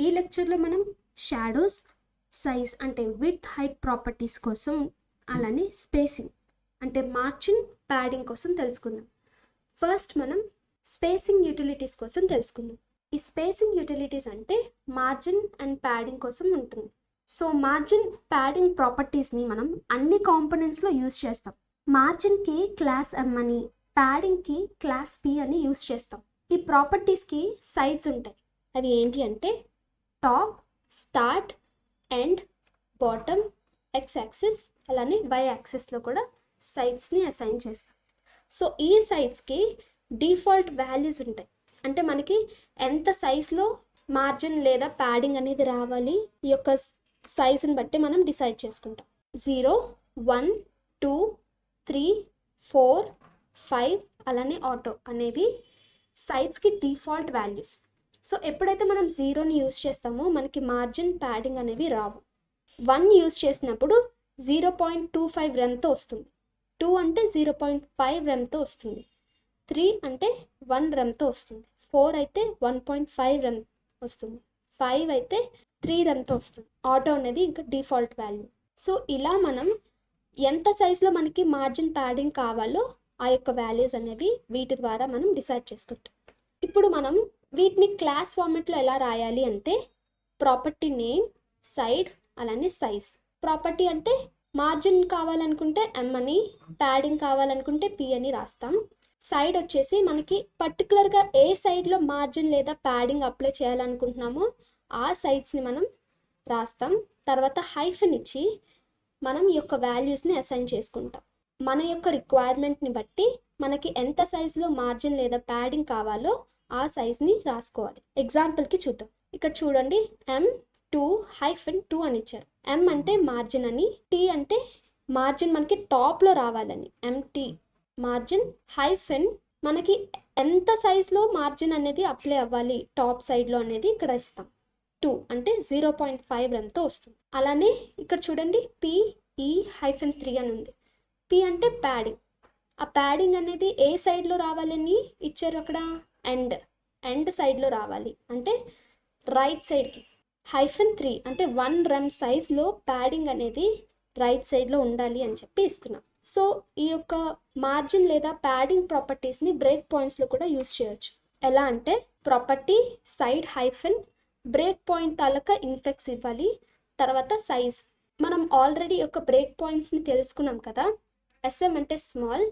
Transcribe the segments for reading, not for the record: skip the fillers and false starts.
ఈ లెక్చర్లో మనం షాడోస్, సైజ్ అంటే విడ్త్, హైట్ ప్రాపర్టీస్ కోసం, అలానే స్పేసింగ్ అంటే మార్జిన్, ప్యాడింగ్ కోసం తెలుసుకుందాం. ఫస్ట్ మనం స్పేసింగ్ యూటిలిటీస్ కోసం తెలుసుకుందాం. ఈ స్పేసింగ్ యూటిలిటీస్ అంటే మార్జిన్ అండ్ ప్యాడింగ్ కోసం ఉంటుంది. సో మార్జిన్, ప్యాడింగ్ ప్రాపర్టీస్ని మనం అన్ని కాంపోనెంట్స్లో యూజ్ చేస్తాం. మార్జిన్కి క్లాస్ M అని, ప్యాడింగ్కి క్లాస్ P అని యూజ్ చేస్తాం. ఈ ప్రాపర్టీస్కి సైడ్స్ ఉంటాయి. అవి ఏంటి అంటే top, start, end, bottom, X axis, అలానే వై యాక్సిస్లో కూడా సైడ్స్ని అసైన్ చేస్తాం. సో ఈ సైడ్స్కి డిఫాల్ట్ వాల్యూస్ ఉంటాయి. అంటే మనకి ఎంత సైజ్లో మార్జిన్ లేదా ప్యాడింగ్ అనేది రావాలి, ఈ యొక్క సైజుని బట్టి మనం డిసైడ్ చేసుకుంటాం. 0, 1, 2, 3, 4, 5 అలానే ఆటో అనేవి సైడ్స్కి డిఫాల్ట్ వాల్యూస్. సో ఎప్పుడైతే మనం 0ని యూజ్ చేస్తామో మనకి మార్జిన్, ప్యాడింగ్ అనేవి రావు. 1 యూజ్ చేసినప్పుడు 0.25 రెమ్తో వస్తుంది. 2 అంటే 0.5 రెమ్తో వస్తుంది. 3 అంటే 1 రెమ్తో వస్తుంది. 4 అయితే 1.5 రెమ్ వస్తుంది. 5 అయితే 3 రెమ్తో వస్తుంది. ఆటో అనేది ఇంకా డిఫాల్ట్ వాల్యూ. సో ఇలా మనం ఎంత సైజులో మనకి మార్జిన్, ప్యాడింగ్ కావాలో ఆ యొక్క వాల్యూస్ అనేవి వీటి ద్వారా మనం డిసైడ్ చేసుకుంటాం. ఇప్పుడు మనం వీటిని క్లాస్ ఫార్మెట్లో ఎలా రాయాలి అంటే ప్రాపర్టీ నేమ్, సైడ్, అలానే సైజ్. ప్రాపర్టీ అంటే మార్జిన్ కావాలనుకుంటే M అని, ప్యాడింగ్ కావాలనుకుంటే P అని రాస్తాం. సైడ్ వచ్చేసి మనకి పర్టికులర్గా ఏ సైడ్లో మార్జిన్ లేదా ప్యాడింగ్ అప్లై చేయాలనుకుంటున్నామో ఆ సైడ్స్ని మనం రాస్తాం. తర్వాత హైఫన్ ఇచ్చి మనం ఈ యొక్క వాల్యూస్ని అసైన్ చేసుకుంటాం. మన యొక్క రిక్వైర్మెంట్ని బట్టి మనకి ఎంత సైజులో మార్జిన్ లేదా ప్యాడింగ్ కావాలో ఆ సైజ్ని రాసుకోవాలి. ఎగ్జాంపుల్కి చూద్దాం. ఇక్కడ చూడండి, M2-2 అని ఇచ్చారు. M అంటే మార్జిన్ అని, T అంటే మార్జిన్ మనకి టాప్లో రావాలని, MT మార్జిన్, హైఫెన్ మనకి ఎంత సైజ్లో మార్జిన్ అనేది అప్లై అవ్వాలి టాప్ సైడ్లో అనేది ఇక్కడ ఇస్తాం. 2 అంటే 0.5 రెమ్తో వస్తుంది. అలానే ఇక్కడ చూడండి, PE-3 అని ఉంది. P అంటే ప్యాడింగ్. ఆ ప్యాడింగ్ అనేది ఏ సైడ్లో రావాలని ఇచ్చారు అక్కడ, ఎండ్ సైడ్లో రావాలి అంటే రైట్ సైడ్కి. -3 అంటే 1 రెమ్ సైజ్లో ప్యాడింగ్ అనేది రైట్ సైడ్లో ఉండాలి అని చెప్పి ఇస్తున్నాం. సో ఈ యొక్క మార్జిన్ లేదా ప్యాడింగ్ ప్రాపర్టీస్ని బ్రేక్ పాయింట్స్లో కూడా యూజ్ చేయొచ్చు. ఎలా అంటే property side hyphen break point తాలూకా ఇన్ఫెక్స్ ఇవ్వాలి. తర్వాత సైజ్, మనం ఆల్రెడీ యొక్క బ్రేక్ పాయింట్స్ని తెలుసుకున్నాం కదా. SM అంటే స్మాల్,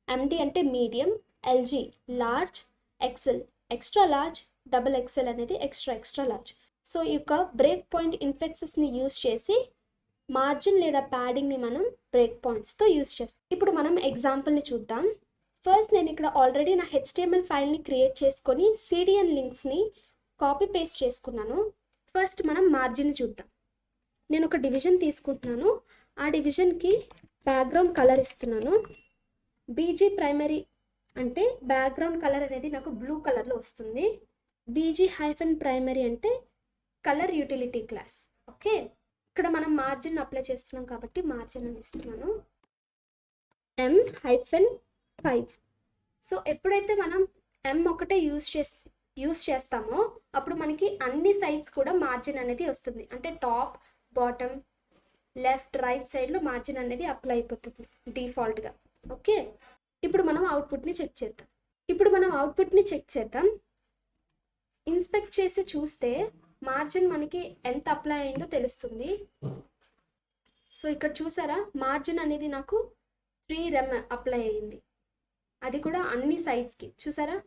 MD అంటే medium, LG large, XL extra large, XXL అనేది ఎక్స్ట్రా లార్జ్. సో ఈ యొక్క బ్రేక్ పాయింట్ ఇన్ఫెక్సెస్ని యూజ్ చేసి మార్జిన్ లేదా ప్యాడింగ్ని మనం బ్రేక్ పాయింట్స్తో యూజ్ చేస్తాం. ఇప్పుడు మనం ఎగ్జాంపుల్ని చూద్దాం. ఫస్ట్ నేను ఇక్కడ ఆల్రెడీ నా HTML ఫైల్ని క్రియేట్ చేసుకొని CDN లింక్స్ని కాపీ పేస్ట్ చేసుకున్నాను. ఫస్ట్ మనం మార్జిన్ చూద్దాం. నేను ఒక డివిజన్ తీసుకుంటున్నాను. ఆ డివిజన్కి బ్యాక్గ్రౌండ్ కలర్ ఇస్తున్నాను. BG ప్రైమరీ అంటే బ్యాక్గ్రౌండ్ కలర్ అనేది నాకు బ్లూ కలర్లో వస్తుంది. BG-ప్రైమరీ అంటే కలర్ యూటిలిటీ క్లాస్. ఓకే, ఇక్కడ మనం మార్జిన్ అప్లై చేస్తున్నాం కాబట్టి మార్జిన్ అని ఇస్తున్నాను, M-5. సో ఎప్పుడైతే మనం M ఒకటే యూజ్ చేస్తామో అప్పుడు మనకి అన్ని సైడ్స్ కూడా మార్జిన్ అనేది వస్తుంది. అంటే టాప్, బాటమ్, లెఫ్ట్, రైట్ సైడ్లో మార్జిన్ అనేది అప్లై అయిపోతుంది డిఫాల్ట్గా. ఓకే, ఇప్పుడు మనం అవుట్పుట్ని చెక్ చేద్దాం. ఇన్స్పెక్ట్ చేసి చూస్తే మార్జిన్ మనకి ఎంత అప్లై అయిందో తెలుస్తుంది. సో ఇక్కడ చూసారా, మార్జిన్ అనేది నాకు 3 రెమ్ అప్లై అయింది. అది కూడా అన్ని సైడ్స్కి. చూసారా,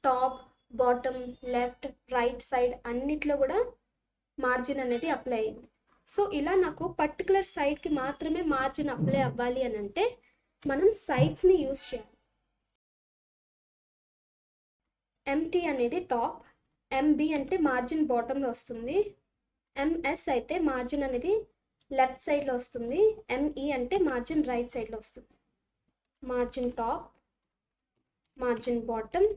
top, bottom, left, right side అన్నిట్లో కూడా మార్జిన్ అనేది అప్లై అయింది. సో ఇలా నాకు పర్టికులర్ సైడ్కి మాత్రమే మార్జిన్ అప్లై అవ్వాలి అని అంటే మనం సైడ్స్ని యూజ్ చేయాలి. MT అనేది టాప్, MB అంటే మార్జిన్ బాటంలో వస్తుంది, MS అయితే మార్జిన్ అనేది లెఫ్ట్ సైడ్లో వస్తుంది, ME అంటే మార్జిన్ రైట్ సైడ్లో వస్తుంది. Margin top, margin bottom,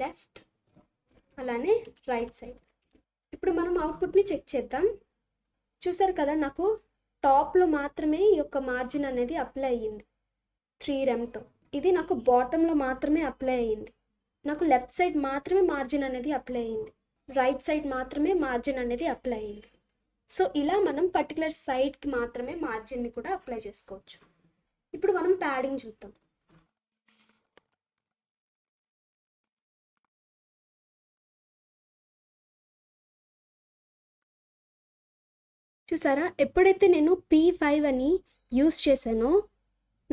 left, అలానే రైట్ సైడ్. ఇప్పుడు మనం అవుట్పుట్ని చెక్ చేద్దాం. చూసారు కదా, నాకు టాప్లో మాత్రమే ఈ యొక్క మార్జిన్ అనేది అప్లై అయ్యింది 3 రెమ్తో. ఇది నాకు బాటంలో మాత్రమే అప్లై అయ్యింది. నాకు లెఫ్ట్ సైడ్ మాత్రమే మార్జిన్ అనేది అప్లై అయ్యింది. రైట్ సైడ్ మాత్రమే మార్జిన్ అనేది అప్లై అయింది. సో ఇలా మనం పర్టికులర్ సైడ్కి మాత్రమే మార్జిన్ని కూడా అప్లై చేసుకోవచ్చు. ఇప్పుడు మనం ప్యాడింగ్ చూద్దాం. చూసారా, ఎప్పుడైతే నేను P5 అని యూస్ చేశానో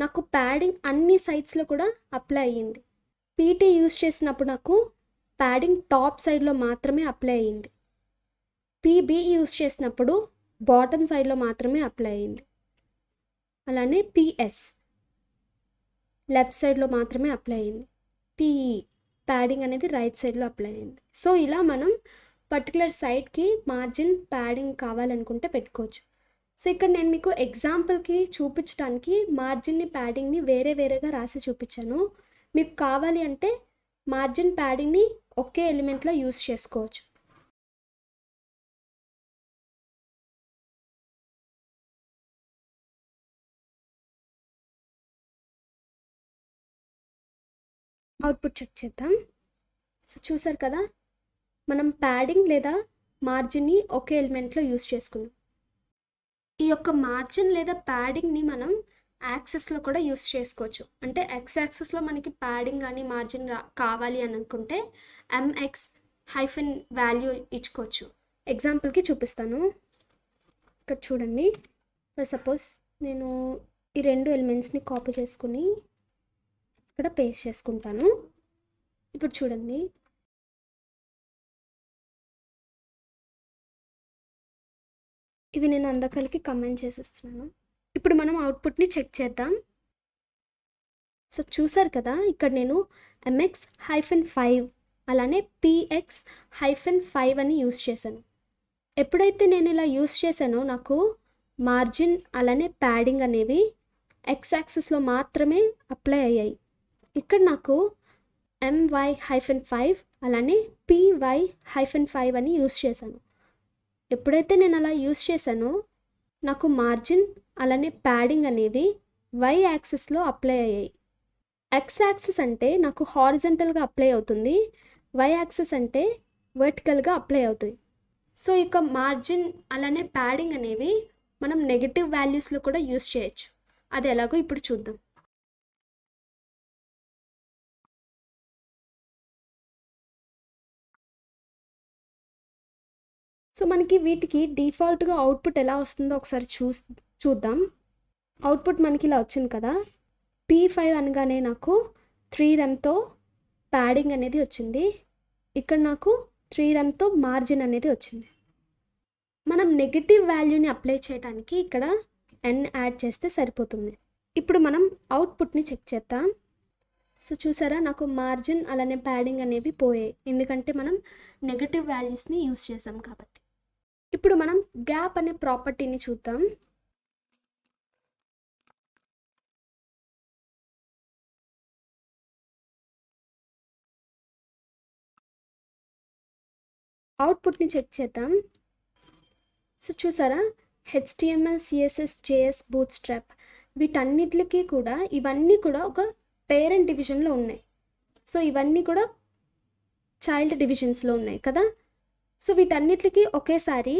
నాకు ప్యాడింగ్ అన్ని సైడ్స్లో కూడా అప్లై అయ్యింది. PT యూస్ చేసినప్పుడు నాకు ప్యాడింగ్ టాప్ సైడ్లో మాత్రమే అప్లై అయ్యింది. PB యూస్ చేసినప్పుడు బాటమ్ సైడ్లో మాత్రమే అప్లై అయ్యింది. అలానే PS లెఫ్ట్ సైడ్లో మాత్రమే అప్లై అయ్యింది. PE ప్యాడింగ్ అనేది రైట్ సైడ్లో అప్లై అయ్యింది. సో ఇలా మనం పర్టికులర్ సైడ్కి మార్జిన్ ప్యాడింగ్ కావాలనుకుంటే పెట్టుకోవచ్చు. సో ఇక్కడ నేను మీకు ఎగ్జాంపుల్కి చూపించడానికి మార్జిన్ని ప్యాడింగ్ని వేరే వేరేగా రాసి చూపించాను. మీకు కావాలి అంటే మార్జిన్ ప్యాడింగ్ని ఒకే ఎలిమెంట్లో యూస్ చేసుకోవచ్చు. అవుట్పుట్ చెక్ చేద్దాం. సో చూసారు కదా, మనం ప్యాడింగ్ లేదా మార్జిన్ని ఒకే ఎలిమెంట్లో యూస్ చేసుకున్నాం. ఈ యొక్క మార్జిన్ లేదా ప్యాడింగ్ని మనం యాక్సెస్లో కూడా యూస్ చేసుకోవచ్చు. అంటే ఎక్స్ యాక్సెస్లో మనకి ప్యాడింగ్ కానీ మార్జిన్ కావాలి అని అనుకుంటే MX-వాల్యూ ఇచ్చుకోవచ్చు. ఎగ్జాంపుల్కి చూపిస్తాను. ఇక్కడ చూడండి, ఫర్ సపోజ్ నేను ఈ 2 ఎలిమెంట్స్ని కాపీ చేసుకుని ఇక్కడ పేస్ట్ చేసుకుంటాను. ఇప్పుడు చూడండి, ఇవి నేను అందకలికి కమెంట్ చేసేస్తున్నాను. ఇప్పుడు మనం అవుట్పుట్ని చెక్ చేద్దాం. సో చూసారు కదా, ఇక్కడ నేను MX-5 అలానే PX-5 అని యూస్ చేశాను. ఎప్పుడైతే నేను ఇలా యూస్ చేశానో నాకు మార్జిన్ అలానే ప్యాడింగ్ అనేవి ఎక్స్ యాక్సిస్లో మాత్రమే అప్లై అయ్యాయి. ఇక్కడ నాకు MY-5 అలానే PY-5 అని యూస్ చేశాను. ఎప్పుడైతే నేను అలా యూస్ చేశానో నాకు మార్జిన్ అలానే ప్యాడింగ్ అనేవి Y యాక్సిస్లో అప్లై అయ్యాయి. ఎక్స్ యాక్సిస్ అంటే నాకు హారిజంటల్గా అప్లై అవుతుంది, Y యాక్సిస్ అంటే వర్టికల్గా అప్లై అవుతుంది. సో ఇక మార్జిన్ అలానే ప్యాడింగ్ అనేవి మనం నెగటివ్ వాల్యూస్లో కూడా యూస్ చేయొచ్చు. అది ఎలాగో ఇప్పుడు చూద్దాం. సో మనకి వీటికి డిఫాల్ట్గా అవుట్పుట్ ఎలా వస్తుందో ఒకసారి చూద్దాం. అవుట్పుట్ మనకి ఇలా వచ్చింది కదా, P5 అనగానే నాకు 3 రెమ్తో ప్యాడింగ్ అనేది వచ్చింది. ఇక్కడ నాకు 3 రెమ్తో మార్జిన్ అనేది వచ్చింది. మనం నెగటివ్ వాల్యూని అప్లై చేయడానికి ఇక్కడ N యాడ్ చేస్తే సరిపోతుంది. ఇప్పుడు మనం అవుట్పుట్ని చెక్ చేద్దాం. సో చూసారా, నాకు మార్జిన్ అలానే ప్యాడింగ్ అనేవి పోయాయి, ఎందుకంటే మనం నెగటివ్ వాల్యూస్ని యూస్ చేసాం కాబట్టి. ఇప్పుడు మనం గ్యాప్ అనే ప్రాపర్టీని చూద్దాం. అవుట్పుట్ని చెక్ చేద్దాం. సో చూసారా, HTML, CSS, JS, బూట్స్ట్రాప్ వీటన్నిటికి కూడా ఇవన్నీ కూడా ఒక పేరెంట్ డివిజన్లో ఉన్నాయి. సో ఇవన్నీ కూడా చైల్డ్ డివిజన్స్లో ఉన్నాయి కదా. సో వీటన్నిటికి ఒకేసారి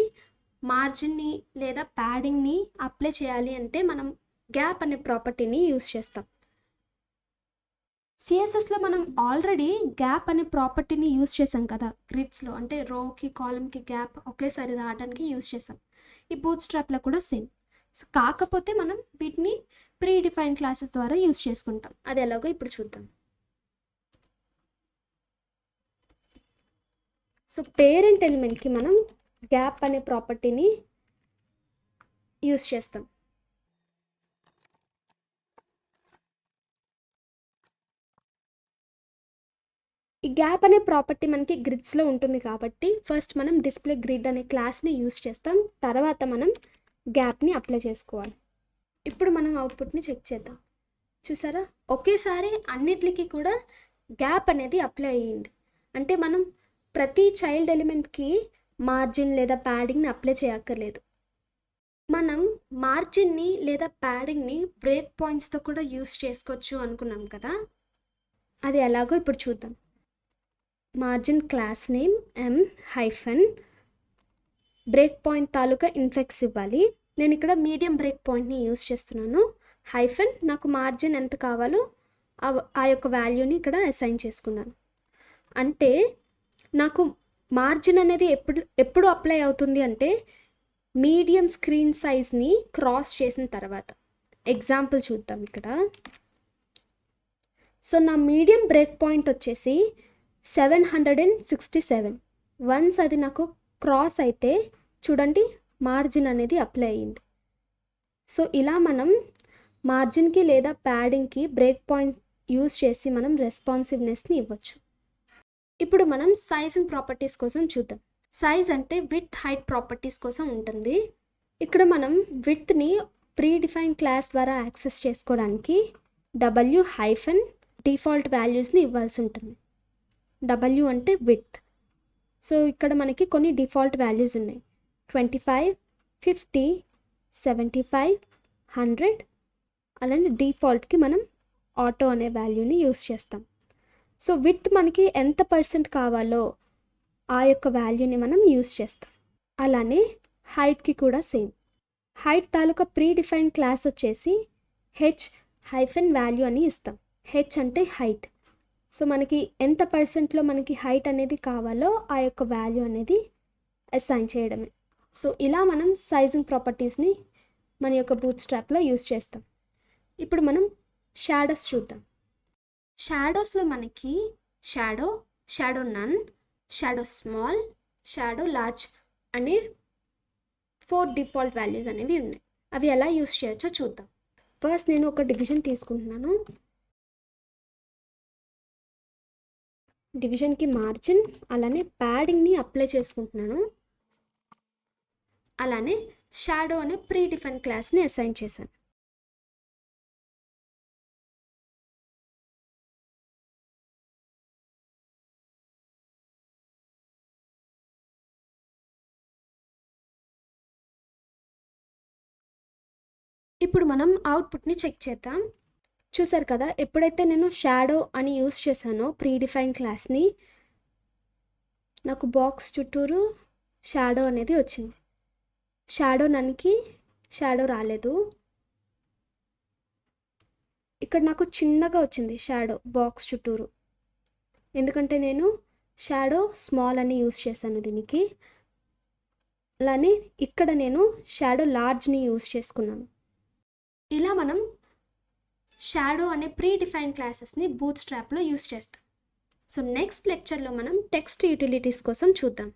మార్జిన్ని లేదా ప్యాడింగ్ని అప్లై చేయాలి అంటే మనం గ్యాప్ అనే ప్రాపర్టీని యూస్ చేస్తాం. సిఎస్ఎస్లో మనం ఆల్రెడీ గ్యాప్ అనే ప్రాపర్టీని యూస్ చేసాం కదా, గ్రిడ్స్లో అంటే రోకి కాలంకి గ్యాప్ ఒకేసారి రావడానికి యూస్ చేసాం. ఈ బూట్స్ట్రాప్లో కూడా సేమ్. సో కాకపోతే మనం వీటిని ప్రీ డిఫైన్డ్ క్లాసెస్ ద్వారా యూస్ చేసుకుంటాం. అది ఎలాగో ఇప్పుడు చూద్దాం. సో పేరెంట్ ఎలిమెంట్కి మనం గ్యాప్ అనే ప్రాపర్టీని యూస్ చేస్తాం. ఈ గ్యాప్ అనే ప్రాపర్టీ మనకి గ్రిడ్స్లో ఉంటుంది కాబట్టి ఫస్ట్ మనం డిస్ప్లే గ్రిడ్ అనే క్లాస్ని యూస్ చేస్తాం, తర్వాత మనం గ్యాప్ని అప్లై చేసుకోవాలి. ఇప్పుడు మనం అవుట్పుట్ని చెక్ చేద్దాం. చూసారా, ఒకేసారి అన్నిటికీ కూడా గ్యాప్ అనేది అప్లై అయ్యింది. అంటే మనం ప్రతి చైల్డ్ ఎలిమెంట్కి మార్జిన్ లేదా ప్యాడింగ్ని అప్లై చేయక్కర్లేదు. మనం మార్జిన్ని లేదా ప్యాడింగ్ని బ్రేక్ పాయింట్స్తో కూడా యూస్ చేసుకోవచ్చు అనుకున్నాం కదా, అది ఎలాగో ఇప్పుడు చూద్దాం. Margin class name m hyphen break point తాలూకా ఇన్ఫెక్స్ ఇవ్వాలి. నేను ఇక్కడ మీడియం బ్రేక్ పాయింట్ని యూస్ చేస్తున్నాను. హైఫన్ నాకు మార్జిన్ ఎంత కావాలో ఆ యొక్క వాల్యూని ఇక్కడ అసైన్ చేసుకున్నాను. అంటే నాకు మార్జిన్ అనేది ఎప్పుడు అప్లై అవుతుంది అంటే మీడియం స్క్రీన్ సైజ్ని క్రాస్ చేసిన తర్వాత. ఎగ్జాంపుల్ చూద్దాం ఇక్కడ. సో నా మీడియం బ్రేక్ పాయింట్ వచ్చేసి 767. వన్స్ అది నాకు క్రాస్ అయితే చూడండి మార్జిన్ అనేది అప్లై అయ్యింది. సో ఇలా మనం మార్జిన్కి లేదా ప్యాడింగ్కి బ్రేక్ పాయింట్ యూజ్ చేసి మనం రెస్పాన్సివ్నెస్ని ఇవ్వచ్చు. ఇప్పుడు మనం సైజింగ్ ప్రాపర్టీస్ కోసం చూద్దాం. సైజ్ అంటే విడ్త్ హైట్ ప్రాపర్టీస్ కోసం ఉంటుంది. ఇక్కడ మనం విడ్త్ని ప్రీడిఫైన్ క్లాస్ ద్వారా యాక్సెస్ చేసుకోవడానికి w హైఫన్ డిఫాల్ట్ వాల్యూస్ని ఇవ్వాల్సి ఉంటుంది. w అంటే విడ్త్. సో ఇక్కడ మనకి కొన్ని డిఫాల్ట్ వాల్యూస్ ఉన్నాయి. 25, 50, 75, 100. అలానే డిఫాల్ట్కి మనం ఆటో అనే వాల్యూని యూస్ చేస్తాం. సో విడ్త్ మనకి ఎంత % కావాలో ఆ యొక్క వాల్యూని మనం యూస్ చేస్తాం. అలానే హైట్కి కూడా సేమ్. హైట్ తాలూకా ప్రీడిఫైన్ క్లాస్ వచ్చేసి h హైఫన్ వాల్యూ అని ఇస్తాం. h అంటే హైట్. సో మనకి ఎంత % మనకి హైట్ అనేది కావాలో ఆ యొక్క వాల్యూ అనేది అసైన్ చేయడమే. సో ఇలా మనం సైజింగ్ ప్రాపర్టీస్ని మన యొక్క బూట్స్ట్రాప్లో యూస్ చేస్తాం. ఇప్పుడు మనం షాడోస్ చూద్దాం. షాడోస్లో మనకి షాడో నన్, షాడో స్మాల్, షాడో లార్జ్ అనే 4 డిఫాల్ట్ వాల్యూస్ అనేవి ఉన్నాయి. అవి ఎలా యూస్ చేయొచ్చో చూద్దాం. ఫస్ట్ నేను ఒక డివిజన్ తీసుకుంటున్నాను. డివిజన్కి మార్జిన్ అలానే ప్యాడింగ్ని అప్లై చేసుకుంటున్నాను. అలానే షాడో అనే ప్రీడిఫైన్ క్లాస్ని అసైన్ చేశాను. ఇప్పుడు మనం అవుట్పుట్ని చెక్ చేద్దాం. చూసారు కదా, ఎప్పుడైతే నేను షాడో అని యూస్ చేశానో ప్రీడిఫైన్ క్లాస్ని, నాకు బాక్స్ చుట్టూరు షాడో అనేది వచ్చింది. షాడో నన్కి షాడో రాలేదు. ఇక్కడ నాకు చిన్నగా వచ్చింది షాడో బాక్స్ చుట్టూరు, ఎందుకంటే నేను షాడో స్మాల్ అని యూస్ చేశాను దీనికి. అలానే ఇక్కడ నేను షాడో లార్జ్ని యూస్ చేసుకున్నాను. ఇలా మనం షాడో అనే ప్రీడిఫైన్ క్లాసెస్ని బూట్స్ట్రాప్లో యూస్ చేస్తాం. సో నెక్స్ట్ లెక్చర్లో మనం టెక్స్ట్ యూటిలిటీస్ కోసం చూద్దాం.